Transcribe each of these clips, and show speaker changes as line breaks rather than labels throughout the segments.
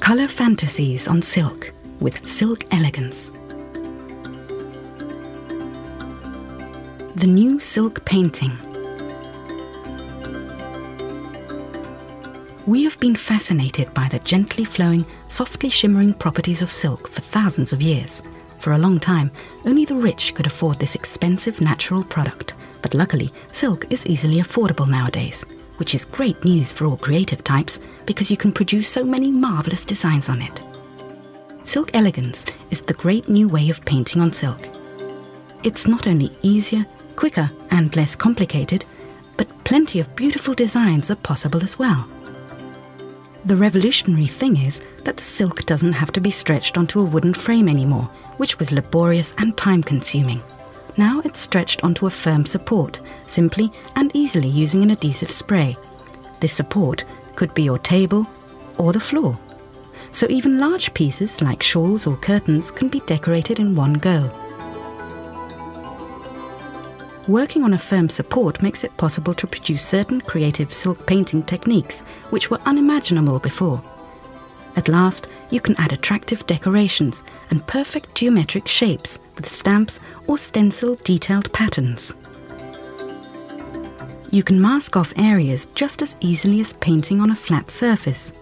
Color fantasies on silk with Silk Elegance. The new silk painting. We have been fascinated by the gently flowing, softly shimmering properties of silk for thousands of years. For a long time, only the rich could afford this expensive natural product, but luckily, silk is easily affordable nowadays, which is great news for all creative types because you can produce so many marvelous designs on it. Silk Elegance is the great new way of painting on silk. It's not only easier, quicker and less complicated, but plenty of beautiful designs are possible as well. The revolutionary thing is that the silk doesn't have to be stretched onto a wooden frame anymore, which was laborious and time-consuming. Now it's stretched onto a firm support, simply and easily using an adhesive spray. This support could be your table or the floor. So even large pieces like shawls or curtains can be decorated in one go. Working on a firm support makes it possible to produce certain creative silk painting techniques which were unimaginable before. At last, you can add attractive decorations and perfect geometric shapes with stamps or stencil detailed patterns. You can mask off areas just as easily as painting on a flat surface.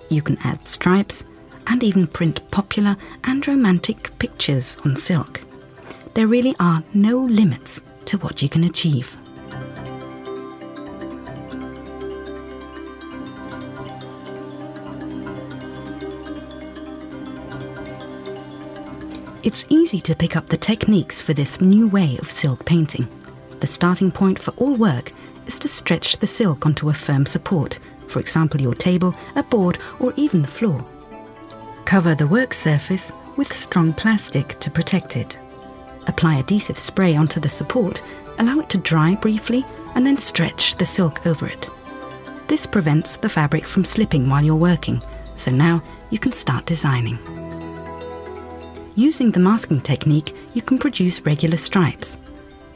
You can add stripes and even print popular and romantic pictures on silk. There really are no limits to what you can achieve. It's easy to pick up the techniques for this new way of silk painting. The starting point for all work is to stretch the silk onto a firm support, for example your table, a board or even the floor. Cover the work surface with strong plastic to protect it. Apply adhesive spray onto the support, allow it to dry briefly, and then stretch the silk over it. This prevents the fabric from slipping while you're working, so now you can start designing. Using the masking technique, you can produce regular stripes.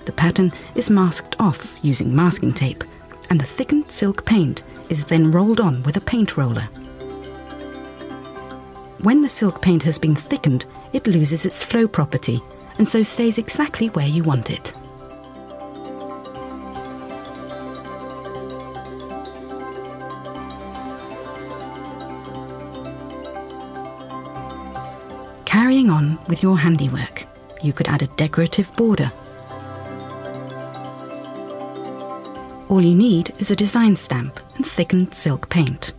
The pattern is masked off using masking tape, and the thickened silk paint is then rolled on with a paint roller. When the silk paint has been thickened, it loses its flow property, and so stays exactly where you want it. Carrying on with your handiwork, you could add a decorative border. All you need is a design stamp and thickened silk paint.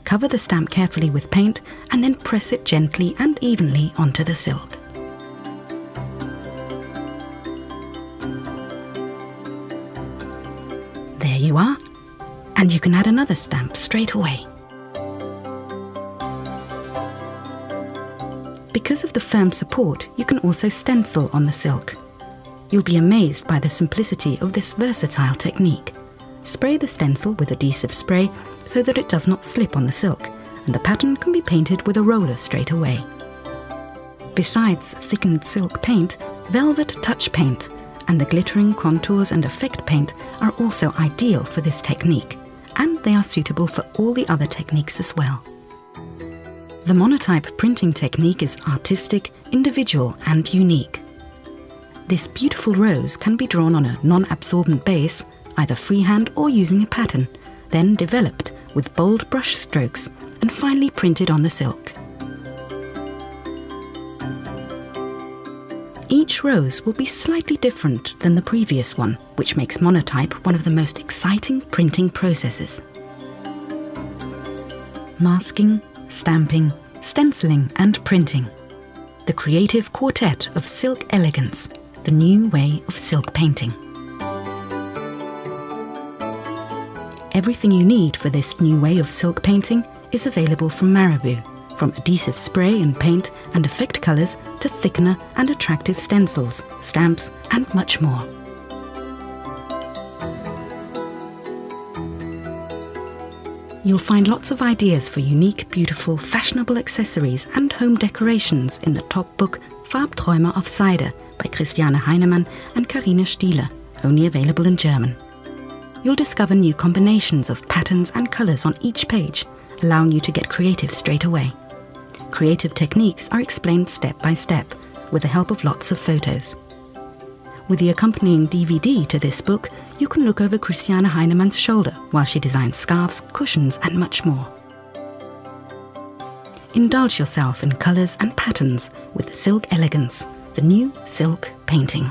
Cover the stamp carefully with paint and then press it gently and evenly onto the silk. There you are, and you can add another stamp straight away. Because of the firm support, you can also stencil on the silk. You'll be amazed by the simplicity of this versatile technique. Spray the stencil with adhesive spray so that it does not slip on the silk, and the pattern can be painted with a roller straight away. Besides thickened silk paint, Velvet Touch paint and the glittering contours and effect paint are also ideal for this technique, and they are suitable for all the other techniques as well. The monotype printing technique is artistic, individual and unique. This beautiful rose can be drawn on a non-absorbent base, either freehand or using a pattern, then developed with bold brush strokes and finally printed on the silk. Each rose will be slightly different than the previous one, which makes monotype one of the most exciting printing processes. Masking, stamping, stenciling and printing. The creative quartet of Silk Elegance, the new way of silk painting. Everything you need for this new way of silk painting is available from Marabu, from adhesive spray and paint and effect colours to thickener and attractive stencils, stamps and much more. You'll find lots of ideas for unique, beautiful, fashionable accessories and home decorations in the top book Farbträume auf Seide by Christiane Heinemann and Karine Stieler, only available in German. You'll discover new combinations of patterns and colours on each page, allowing you to get creative straight away. Creative techniques are explained step by step, with the help of lots of photos. With the accompanying DVD to this book, you can look over Christiane Heinemann's shoulder while she designs scarves, cushions, and much more. Indulge yourself in colours and patterns with Silk Elegance, the new silk painting.